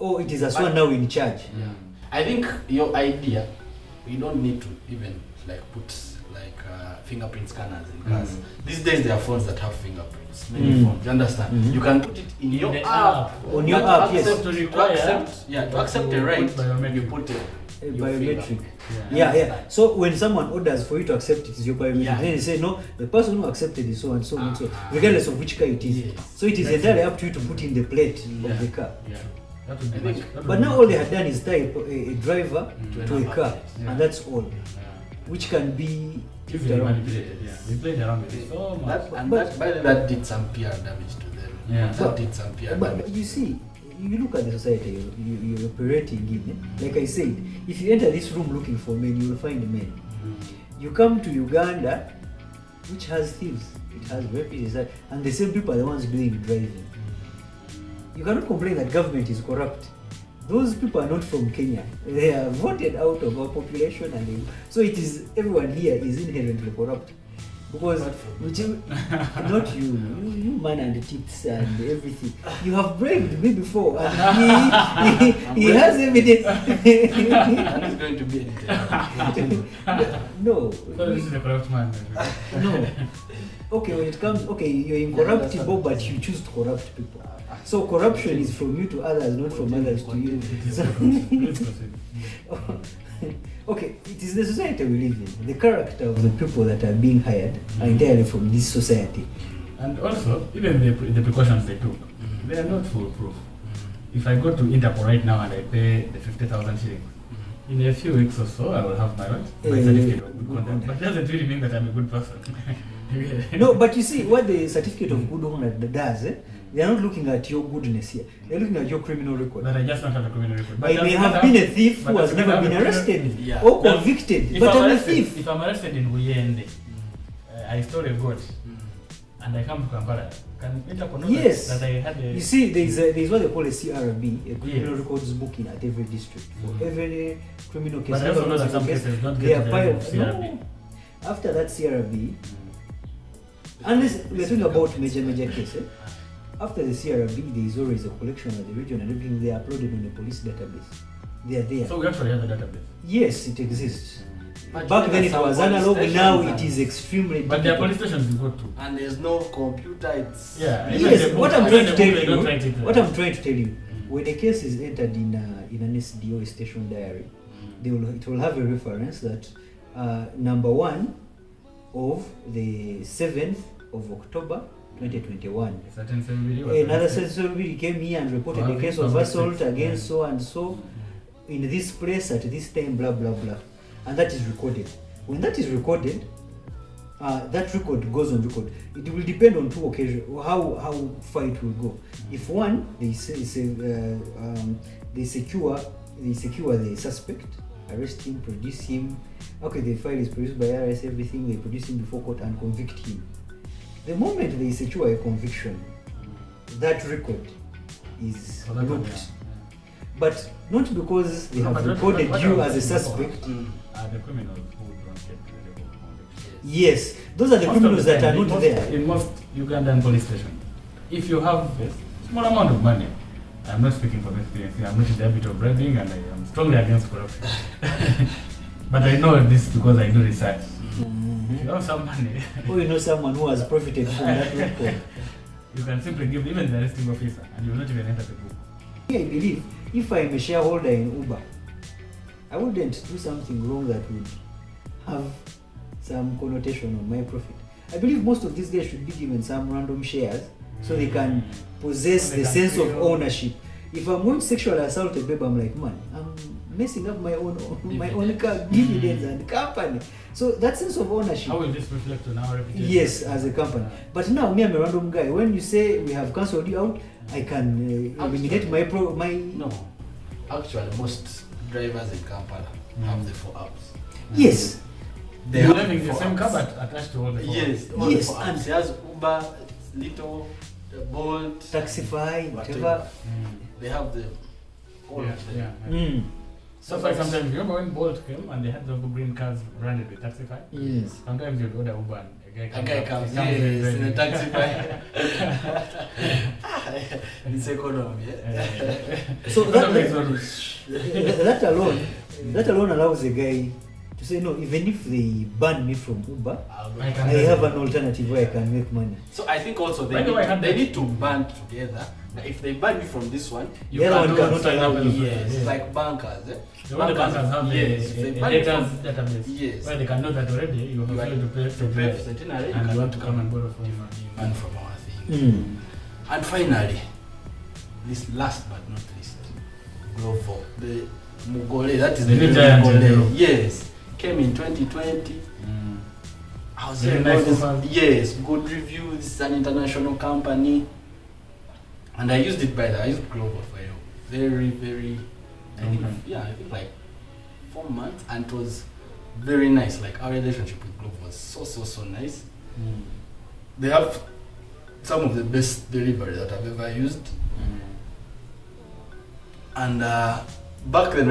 Oh, it is Aswan now in charge. Yeah. I think your idea, we don't need to even put fingerprint scanners in cars. These days there are phones that have fingerprints. Many phones, you understand? You can put it in your app. On your app, yes. To accept the right, you put it. A biometric. Yeah. So when someone orders for you to accept it is your biometric, then they say no, the person who accepted is so and so and so, regardless of which car it is. Yes. So it is entirely up to you to put in the plate of the car. Yeah. But now all they had done is tie a driver to a car, and that's all, which can be manipulated. Yeah, we played around with it so much. That did some PR damage to them. Yeah, that did some PR damage. But you see, you look at the society you're operating in. Like I said, if you enter this room looking for men, you will find men. You come to Uganda, which has thieves, it has rapists, and the same people are the ones doing driving. You cannot complain that government is corrupt. Those people are not from Kenya. They are voted out of our population, so it is everyone here is inherently corrupt. Because not you man and the tips and everything. You have braved me before, and he has evidence. That is going to be edited. No. So this is a corrupt man. No. Okay, when it comes, you're incorruptible, but you choose to corrupt people. So corruption is from you to others, not from others to you. Okay, it is the society we live in. The character of the people that are being hired are entirely from this society. And also, even the precautions they took, they are not foolproof. If I go to Interpol right now and I pay the 50,000 shillings, in a few weeks or so, I will have my certificate of good conduct. But it doesn't really mean that I'm a good person. No, but you see, what the certificate of good conduct does, they are not looking at your goodness here. They are looking at your criminal record. But I just don't have a criminal record. I may have been a thief who has never been arrested or convicted, but I'm a thief. If I'm arrested in Uyende, I stole a goat, and I come to Kampala, can Interpol know that I had a... You see, there is what they call a CRB, a criminal records booking at every district. For every criminal case, but I also know that some cases don't get to the level of CRB. After that CRB, unless we are talking about major cases, after the CRB, there is always a collection of the region and everything. They are uploaded on the police database. They are there. So we actually have the database? Yes, it exists. Back then it was analog, now it is extremely But there are police stations you go to. And there's no computer, it's... Yes, what I'm trying to tell you, when a case is entered in an SDO, station diary, it will have a reference that number 1 of the 7th of October 2021. Another celebrity came here and reported a case of assault against so and so in this place at this time, blah blah blah, and that is recorded. When that is recorded, that record goes on record. It will depend on two occasions how far it will go. If one, they secure the suspect, arrest him, produce him. Okay, the file is produced by RS, everything, they produce him before court and convict him. The moment they secure a conviction, that record is looked. But not because they have recorded you as a suspect. The criminals who don't get credible convictions. Yes, those are the criminals that are not there. In most Ugandan police stations, if you have a small amount of money, I'm not speaking from experience, I'm not in the habit of bribing and I am strongly against corruption. But I know this because I do research. If you have some money, or you know someone who has profited from that record, you can simply give even the arresting officer and you will not even enter the book. I believe if I'm a shareholder in Uber, I wouldn't do something wrong that would have some connotation on my profit. I believe most of these guys should be given some random shares so they can possess the sense of ownership. If I'm going to sexually assault a babe, I'm like, man, I'm messing up my own dividends and company. So that sense of ownership. How will this reflect on our reputation? Yes, as a company. But now, me, I'm a random guy. When you say we have cancelled you out, I can eliminate my No, actually, most drivers in Kampala have the 4 apps. Yes. They are having the same car but attached to all the 4 apps. Yes, and he has Uber, Little, Bolt, Taxify, whatever. They have the all of them. So for sometimes you remember when Bolt came and they had the green cars branded with Taxify? Yes. Sometimes you'd order Uber and A guy comes in a Taxify. It's economy. So that alone allows a guy to say, no, even if they ban me from Uber, I have an alternative where I can make money. So I think also they need to band together. If they ban you from this one, the other one cannot allow you. Yes, it's like bankers. The bankers have a database. Yes. Where they can know that already you have failed to pay centenary and you want to come and borrow from demand from our thing. And finally, this last but not least, Glovo, the Mugole, that is the new giant. Yes, came in 2020. I was hearing about this. Yes, good reviews. It's an international company. And I used it I used Glovo for a very, very, I think like 4 months, and it was very nice. Like our relationship with Glovo was so nice. They have some of the best delivery that I've ever used. And back then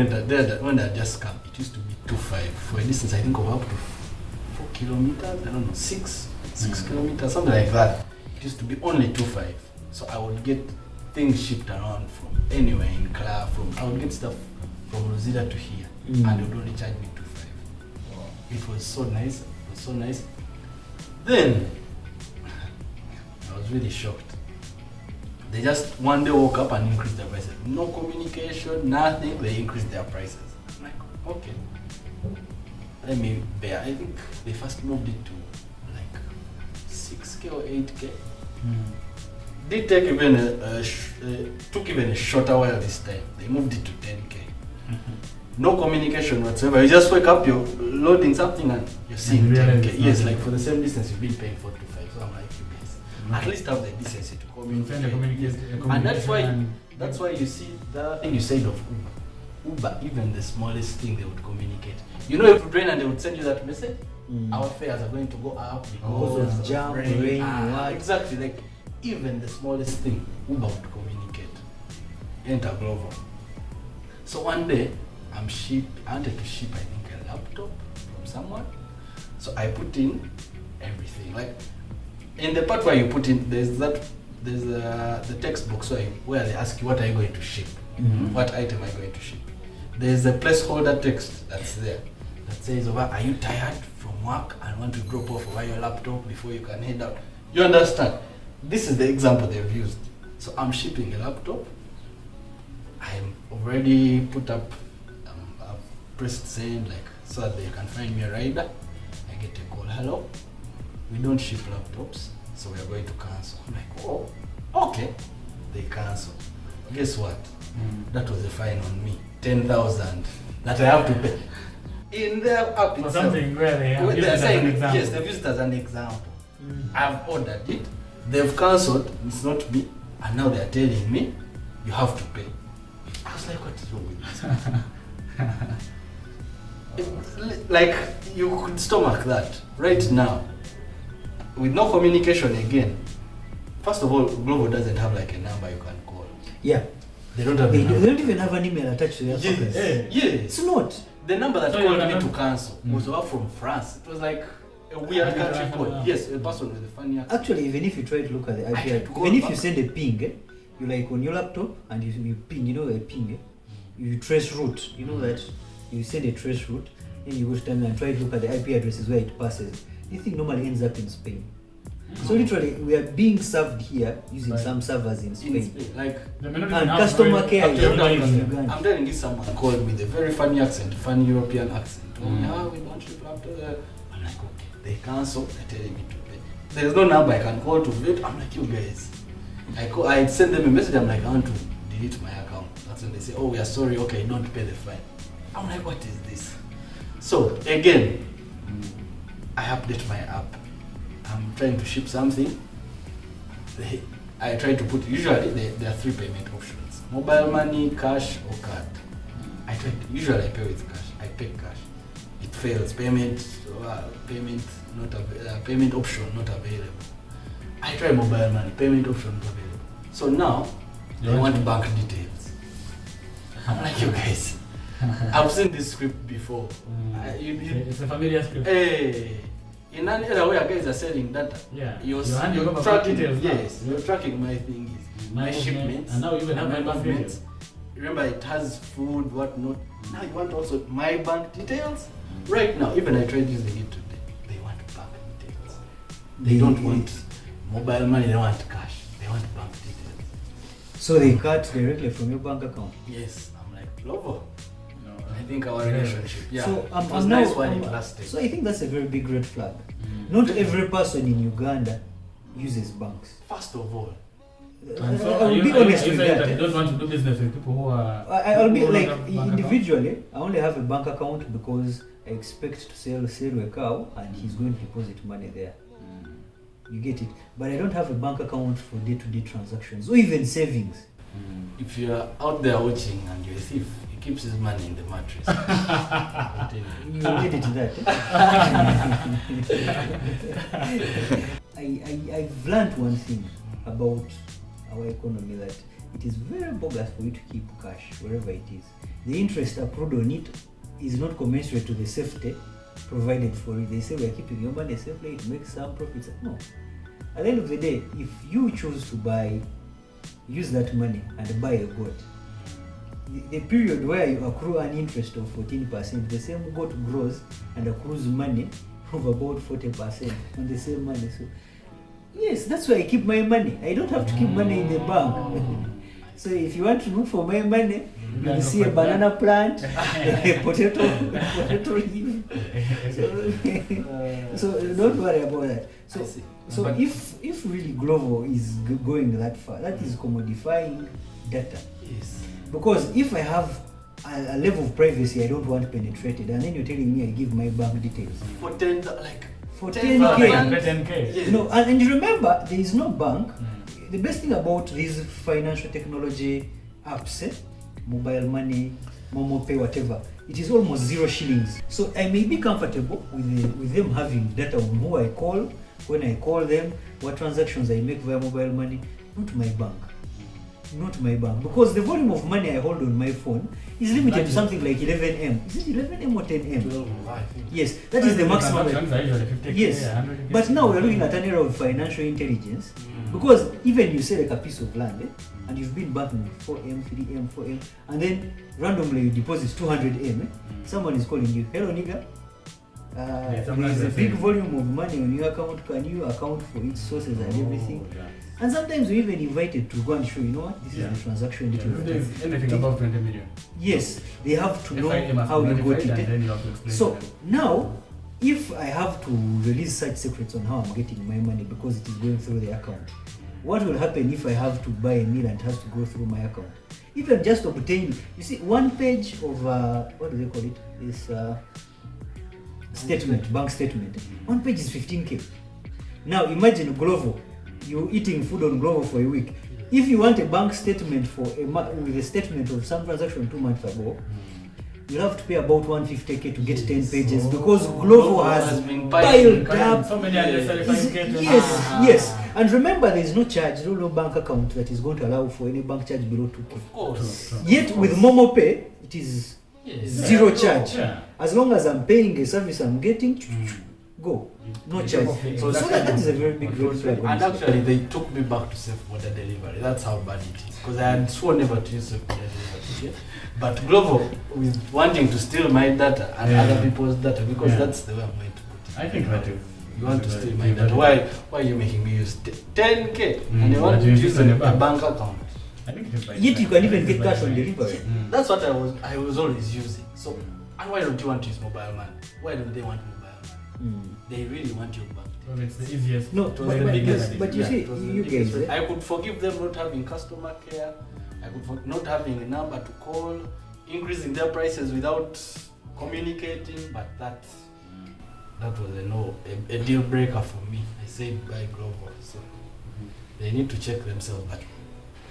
when I just come, it used to be 2.5 for a distance I think of up to 4 kilometers, I don't know, 6 kilometers, something like that. It used to be only 2.5. So I would get things shipped around from anywhere in Kla, I would get stuff from Rosita to here, and they would only charge me 2.5. Wow. It was so nice. Then I was really shocked. They just one day woke up and increased their prices. No communication, nothing. They increased their prices. I'm like, okay, let me bear. I think they first moved it to like 6K or 8K. Did take even took even a shorter while this time. They moved it to 10K. No communication whatsoever. You just wake up, you're loading something and you're seeing 10K. Yes, like for the same distance you've been paying 4 to 5. So I'm like, you guys, at least have the decency to communicate. And that's why you see the thing you said of Uber, even the smallest thing they would communicate. You know, if you drain and they would send you that message, our fares are going to go up because of jam, rain, exactly. Like even the smallest thing, Uber would communicate. Enter Glovo. So one day, I wanted to ship, I think, a laptop from someone. So I put in everything. Like in the part where you put in, there's the text box where they ask you what are you going to ship, what item are you going to ship. There's a placeholder text that's there that says, are you tired from work and want to drop off over your laptop before you can head out? You understand? This is the example they've used. So I'm shipping a laptop. I'm already put up, I've pressed send, like, so that they can find me a rider. I get a call, hello, we don't ship laptops, so we are going to cancel. I'm like, oh, okay. They cancel. Guess what? That was a fine on me, 10,000 that I have to pay. In their app for itself, something where they have they're saying, example. yes, they've used it as an example. I've ordered it, they've cancelled, it's not me, and now they're telling me, you have to pay. I was like, what is wrong with this? Like, you could stomach that right now with no communication again. First of all, Glovo doesn't have like a number you can call. Yeah. They don't have They don't even have an email attached to their sockets. Yes. It's not. The number that So called you me can- to cancel was from France. It was like a weird country code. Yes, a person with a funny accent. Actually, even if you try to look at the I tried IP, to go even if back. you send a ping, you like on your laptop and you ping, you know a ping, you trace route, you know that you send a trace route, then you go to time and try to look at the IP addresses where it passes. This thing normally ends up in Spain. So literally, we are being served here using Right. some servers in In Spain. Spain, like, They may not And even have customer very- care is Actually, only I'm in I'm Uganda. telling you, someone called with a very funny accent, funny European accent. Oh, no, we don't ship after that. I'm like, okay, they cancel, they're telling me to pay. There's no number I can call to vet. I'm like, you guys. I send them a message, I'm like, I want to delete my account. That's when they say, oh, we are sorry, okay, don't pay the fine. I'm like, what is this? So, again, I update my app. I'm trying to ship something. I try to put, usually there are 3 payment options: mobile money, cash, or card. Usually I pay with cash. I pay cash. It fails. Payment option not available. I try mobile money. Payment option not available. So now they want bank details. I'm like, you guys, I've seen this script before. It's a familiar script. Hey, in an era where guys are selling data, Yeah. you're handing over tracking details now. yes, you're tracking my things, my movement, shipments, and now you even have my bank movements. details. Remember, it has food, whatnot. Now you want also my bank details. Right now, even I tried using it today. They want bank details. They don't want mobile money. They want cash. They want bank details. So they cut directly from your bank account. Yes, I'm like, Glovo. No, I think our relationship. Yeah, So it was I'm nice now, when it lasted. So I think that's a very big red flag. Not every person in Uganda uses banks. First of all, And so I'll be honest with saying that. you don't want to do business with people who are. I'll be who don't like have bank individually. I only have a bank account because I expect to sell a cow and he's going to deposit money there. You get it, but I don't have a bank account for day-to-day transactions or even savings. if you are out there watching and you're a thief, he keeps his money in the mattress. I'm telling you. You edit that. I've learned one thing about our economy, that it is very bogus for you to keep cash wherever it is. The interest accrued on it is not commensurate to the safety provided for it. They say we are keeping your money safely to make some profits. No. At the end of the day, if you choose to use that money and buy a goat, the period where you accrue an interest of 14%, the same goat grows and accrues money of about 40% on the same money. So yes, that's why I keep my money. I don't have to keep money in the bank. So if you want to look for my money, you will see a banana plant, a potato leaf. So don't worry about that. So if really Glovo is going that far, that is commodifying data. Yes. Because if I have a level of privacy I don't want penetrated, and then you're telling me I give my bank details For 10, for 10K. 10K. Yes. No, and you remember there is no bank. The best thing about these financial technology apps, mobile money, Momo Pay, whatever, it is almost 0 shillings. So I may be comfortable with them having data on who I call, when I call them, what transactions I make via mobile money, not my bank. Not my bank, because the volume of money I hold on my phone is limited to something like 11M. Is it 11M or 10M? 12, I think. Yes, that is the maximum. Yes, 100K, but now we're looking at an era of financial intelligence, because even you sell like a piece of land, and you've been banking with 4M, 3M, 4M, and then randomly you deposit 200M, someone is calling you, hello nigga, there is a big volume of money on your account, can you account for its sources and everything? And sometimes we even invited to go and show, you know what, this is the transaction details. If there's anything above 20 million. Yes, they have to know how you got it. Then you have to explain So to them. now, if I have to release such secrets on how I'm getting my money because it is going through the account, what will happen if I have to buy a meal and it has to go through my account? If I just obtain, you see, one page of, what do they call it? This statement, bank statement. One page is 15K. Now imagine Glovo, you're eating food on Glovo for a week. If you want a bank statement for with a statement of some transaction 2 months ago, you'll have to pay about 150K to get 10 pages because Glovo has been piled up. So many unnecessary 5K. Yes. And remember, there is no charge, no bank account that is going to allow for any bank charge below 2K. Of course. Yet with Momo Pay, it is zero charge. Yeah. As long as I'm paying a service I'm getting, go. No charge. So that is a very big red flag. And actually, they took me back to Safeboda delivery. That's how bad it is. Because I had sworn never to use Safeboda delivery. But Glovo, with wanting to steal my data and other people's data, because that's the way I'm going to put it. I think that is. You want to steal my data. Why are you making me use 10K? And you want to But you use use a on your bank account. I think it is like Yet you can even get cash on delivery. That's what I was always using. So, and why don't you want to use mobile money? Why don't they want mobile money? They really want your bank. Well, it's the easiest. No, it was the biggest. but you see, It was the you biggest. guys, I could forgive them not having customer care. I could not having a number to call, increasing their prices without communicating. But that was a deal breaker for me. I said buy Glovo. So they need to check themselves. But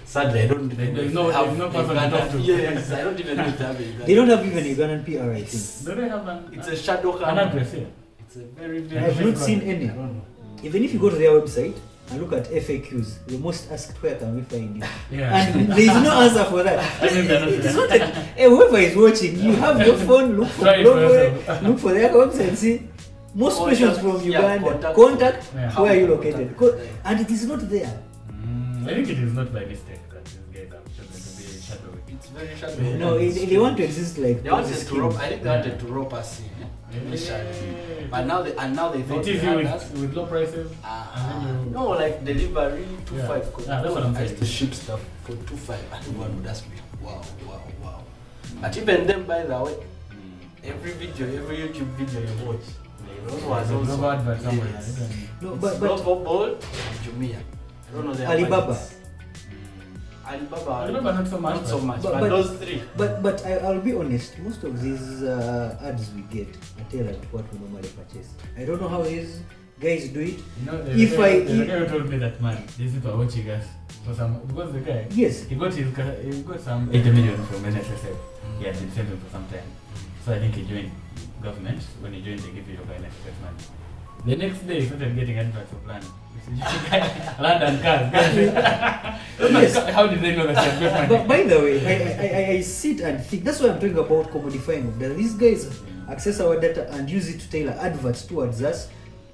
sadly, I don't. There's no person to talk to. Yes, I don't even know if they have a they don't have even a Ugandan PR, I think. Do they have It's a shadow an company. address here? It's a very, very. I've not seen any. I don't know. Even if you go to their website and look at FAQs, the most asked where can we find you? Yeah. And there is no answer for that. I think they're not It's not like whoever is watching, you have your phone, look for Try it for Glovo, yourself. look for their website and see most questions from Uganda. Contact, Yeah. where are you located? And it is not there. I think it is not by mistake that these guys are chosen to be shadowy. It's very shadowy. No, they want to exist like They wanted Ponzi to rope. schemes. I think they wanted to rope us in. Initially. But now they They thought tease they you had us. with low prices. And then you, No, like delivery 2.5. Yeah, that's what I'm I used to saying. ship stuff for 2.5, and everyone would ask me, wow. But even then, by the way, every YouTube video you watch, Glovo was also Glovo advert somewhere. yes. No, It's but Glovo, Bolt, and Jumia. I don't know their Alibaba. markets. Alibaba, Not so much. not so much, but- but those three. But I'll be honest, most of these ads we get are tailored to what we normally purchase. I don't know how these guys do it. You know, If the I- guy who told me that, man, these people are watching us for some, because the guy, Yes. he got some 80 million from NSSF. He had been saving for some time. So I think he joined government. When he joined, they give you your NSSF money. The next day, he started getting adverts of land. Land and cars. Yes. How did they know that he had got money? But by the way, I sit and think, that's why I'm talking about commodifying of data. These guys access our data and use it to tailor adverts towards us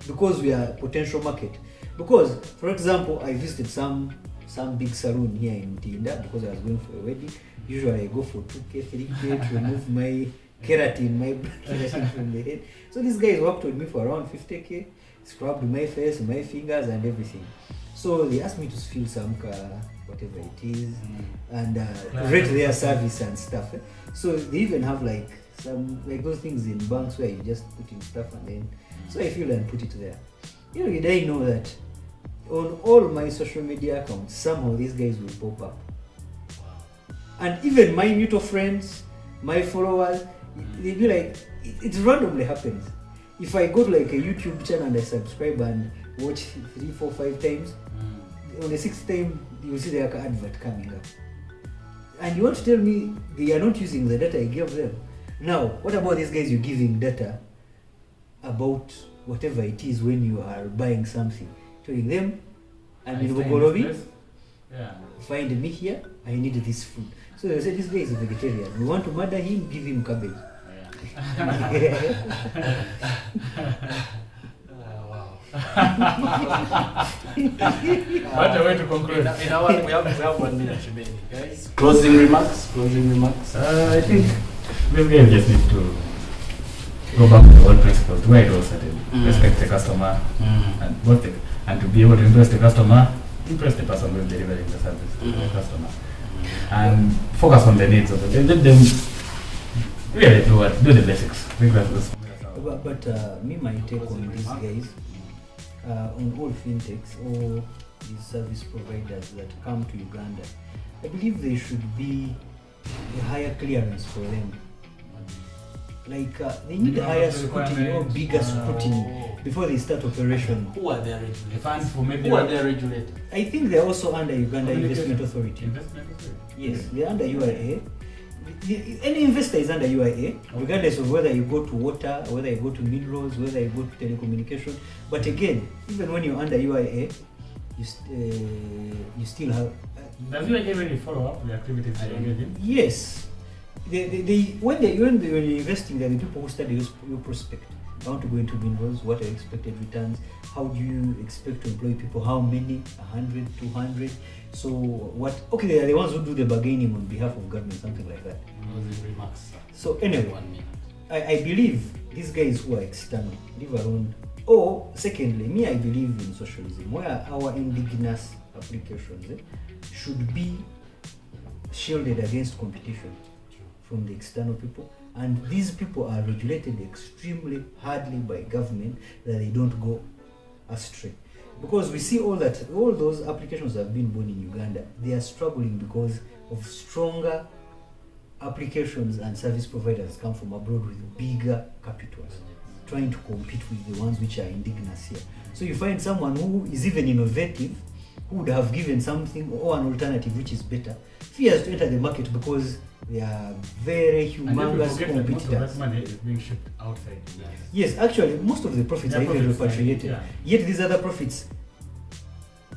because we are a potential market. Because, for example, I visited some big salon here in Tinda because I was going for a wedding. Usually I go for 2K, 3K to remove my keratin, my keratin from the head. So these guys worked with me for around 50K, scrubbed my face, my fingers and everything. So they asked me to fill some whatever it is and rate their service and stuff. So they even have like some like those things in banks where you just put in stuff and then so I fill and put it there. You know, they know that on all my social media accounts, somehow these guys will pop up. And even my mutual friends, my followers, they be like, it randomly happens. If I go to like a YouTube channel and I subscribe and watch 3, 4, 5 times, on the 6th time, you will see the advert coming up. And you want to tell me they are not using the data I gave them. Now, what about these guys you're giving data about whatever it is when you are buying something? Telling them, I'm in Bogorovi, find me here, I need this food. So they say, this guy is a vegetarian. We want to murder him, give him cabbage. What a way to conclude. We have 1 minute remaining, guys. Closing remarks. I think this game just needs to go back to the old principles, the way it was started. Respect the customer and to be able to impress the customer, impress the person who is delivering the service to the customer. And focus on the needs of them. Let them really do the basics. But me, my take on these guys, on all fintechs or these service providers that come to Uganda, I believe there should be a higher clearance for them. Like they need higher scrutiny or bigger scrutiny before they start operation. Who are they regulated? Who are they regulated? I think they're also under Uganda Investment Authority. Yes, they're under UIA. Any investor is under UIA, regardless of whether you go to water, whether you go to minerals, whether you go to telecommunication. But again, even when you're under UIA, you still have. Does UIA really follow up the activities they engage in? Yes. When you're investing, there are the people who study your prospect. I want to go into minerals. What are expected returns? How do you expect to employ people? How many? 100, 200? So what? Okay, they are the ones who do the bargaining on behalf of government, something like that. So anyway, I believe these guys who are external live around. Or secondly, me, I believe in socialism, where our indigenous applications should be shielded against competition from the external people, and these people are regulated extremely hardly by government that they don't go astray. Because we see all those applications that have been born in Uganda, they are struggling because of stronger applications and service providers come from abroad with bigger capitals, trying to compete with the ones which are indigenous here. So you find someone who is even innovative, who would have given something or an alternative which is better, fears to enter the market because they are very humongous competitors. Most of that money is being shipped outside. Yes, actually, most of the profits are even repatriated. Yet these other profits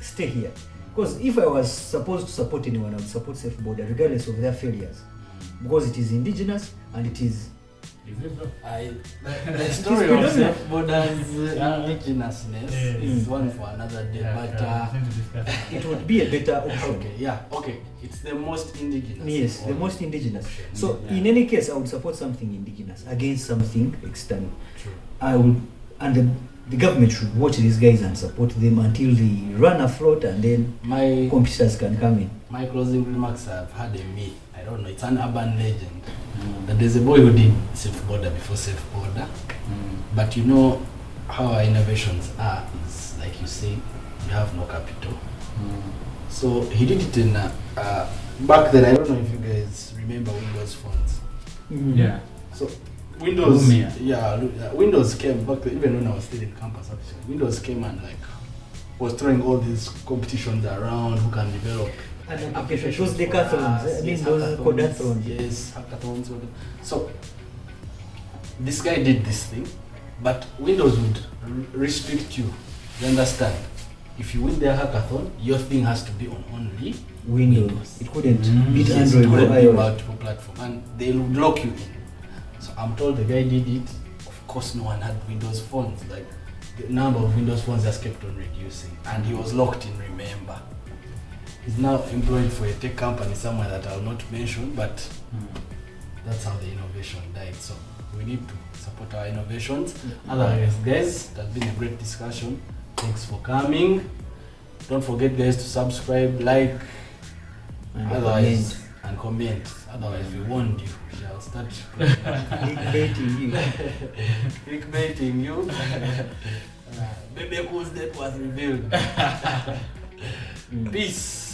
stay here. Because if I was supposed to support anyone, I would support Safeboda, regardless of their failures. Because it is indigenous and it is. The story of Safeboda's indigenousness is one for another day, but it would be a better option. Okay, it's the most indigenous. Yes, the most indigenous. So in any case, I would support something indigenous against something external. True. I would, and the government should watch these guys and support them until they run afloat, and then my competitors can come in. My closing remarks, I've had a myth. I don't know, it's an urban legend. That there's a boy who did Safeboda before Safeboda. But you know how our innovations are, is like you say, you have no capital. So he did it in back then. I don't know if you guys remember Windows phones. Yeah. So Windows, Windows came back then, even when I was still in campus. Actually, Windows came and like was throwing all these competitions around who can develop. And applications, those decathlons, those codathons. Yes, hackathons. So this guy did this thing, but Windows would restrict you. You understand? If you win their hackathon, your thing has to be on only Windows. It couldn't beat Android or or iOS. multiple platform, and they would lock you in. So I'm told the guy did it. Of course, no one had Windows phones. Like the number of Windows phones just kept on reducing, and he was locked in. Remember, he's now employed for a tech company somewhere that I'll not mention, but that's how the innovation died. So we need to support our innovations. Otherwise, guys, that's been a great discussion. Thanks for coming. Don't forget, guys, to subscribe, like, and comment. Otherwise, we warned you. We shall start clickbaiting you. Baby Cool's death was revealed. Peace.